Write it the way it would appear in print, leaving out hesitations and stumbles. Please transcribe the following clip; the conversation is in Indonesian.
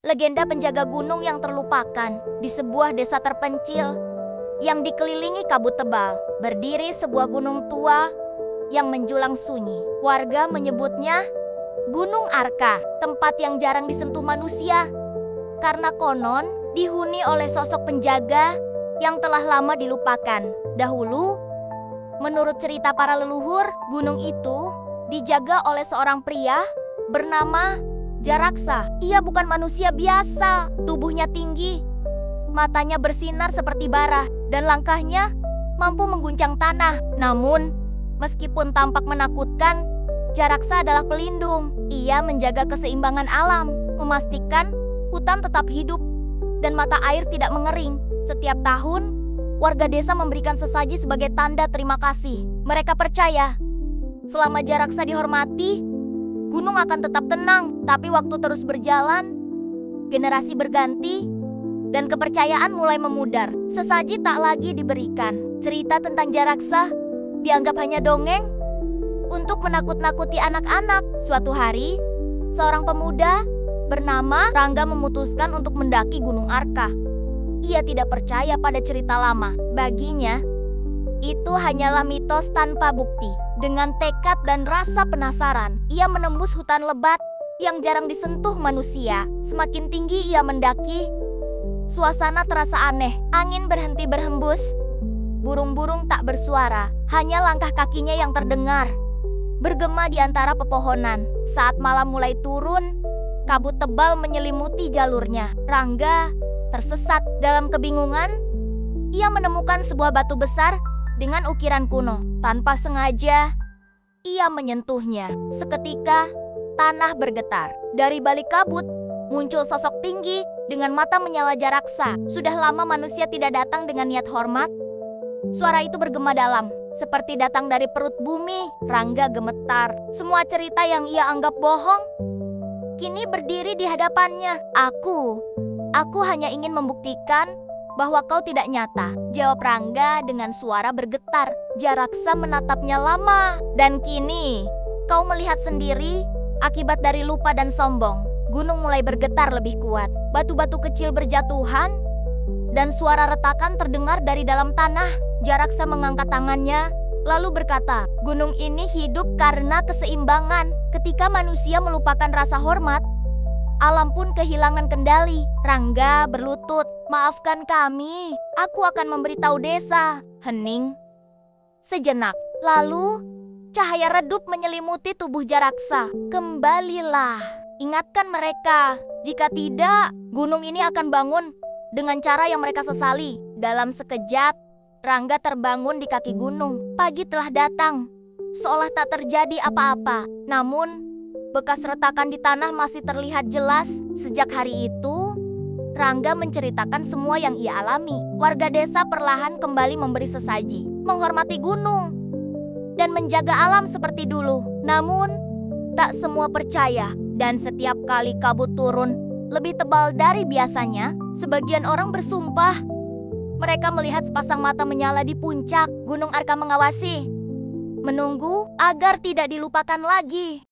legenda penjaga gunung yang terlupakan. Di sebuah desa terpencil yang dikelilingi kabut tebal, berdiri sebuah gunung tua yang menjulang sunyi. Warga menyebutnya Gunung Arka, tempat yang jarang disentuh manusia, karena konon dihuni oleh sosok penjaga yang telah lama dilupakan. Dahulu, menurut cerita para leluhur, gunung itu dijaga oleh seorang pria bernama Jaraksa. Ia bukan manusia biasa, tubuhnya tinggi, matanya bersinar seperti bara, dan langkahnya mampu mengguncang tanah. Namun, meskipun tampak menakutkan, Jaraksa adalah pelindung. Ia menjaga keseimbangan alam, memastikan hutan tetap hidup dan mata air tidak mengering. Setiap tahun, warga desa memberikan sesaji sebagai tanda terima kasih. Mereka percaya, selama Jaraksa dihormati, gunung akan tetap tenang. Tapi waktu terus berjalan, generasi berganti, dan kepercayaan mulai memudar. Sesaji tak lagi diberikan. Cerita tentang Jaraksa dianggap hanya dongeng untuk menakut-nakuti anak-anak. Suatu hari, seorang pemuda bernama Rangga memutuskan untuk mendaki Gunung Arka. Ia tidak percaya pada cerita lama. Baginya, itu hanyalah mitos tanpa bukti. Dengan tekad dan rasa penasaran, ia menembus hutan lebat yang jarang disentuh manusia. Semakin tinggi ia mendaki, suasana terasa aneh. Angin berhenti berhembus, burung-burung tak bersuara. Hanya langkah kakinya yang terdengar, bergema di antara pepohonan. Saat malam mulai turun, kabut tebal menyelimuti jalurnya. Rangga tersesat. Dalam kebingungan, ia menemukan sebuah batu besar dengan ukiran kuno. Tanpa sengaja, ia menyentuhnya. Seketika, tanah bergetar. Dari balik kabut, muncul sosok tinggi dengan mata menyala Jaraksa. Sudah lama manusia tidak datang dengan niat hormat. Suara itu bergema dalam, seperti datang dari perut bumi. Rangga gemetar. Semua cerita yang ia anggap bohong kini berdiri di hadapannya. Aku hanya ingin membuktikan bahwa kau tidak nyata, jawab Rangga dengan suara bergetar. Jaraksa menatapnya lama. Dan kini, kau melihat sendiri akibat dari lupa dan sombong. Gunung mulai bergetar lebih kuat. Batu-batu kecil berjatuhan, dan suara retakan terdengar dari dalam tanah. Jaraksa mengangkat tangannya, lalu berkata, gunung ini hidup karena keseimbangan. Ketika manusia melupakan rasa hormat, alam pun kehilangan kendali. Rangga berlutut, maafkan kami, aku akan memberitahu desa. Hening sejenak, lalu cahaya redup menyelimuti tubuh Jaraksa. Kembalilah, ingatkan mereka. Jika tidak, gunung ini akan bangun dengan cara yang mereka sesali. Dalam sekejap, Rangga terbangun di kaki gunung. Pagi telah datang, seolah tak terjadi apa-apa. Namun, bekas retakan di tanah masih terlihat jelas. Sejak hari itu, Rangga menceritakan semua yang ia alami. Warga desa perlahan kembali memberi sesaji, menghormati gunung, dan menjaga alam seperti dulu. Namun, tak semua percaya. Dan setiap kali kabut turun lebih tebal dari biasanya, sebagian orang bersumpah mereka melihat sepasang mata menyala di puncak. Gunung Arka mengawasi, menunggu agar tidak dilupakan lagi.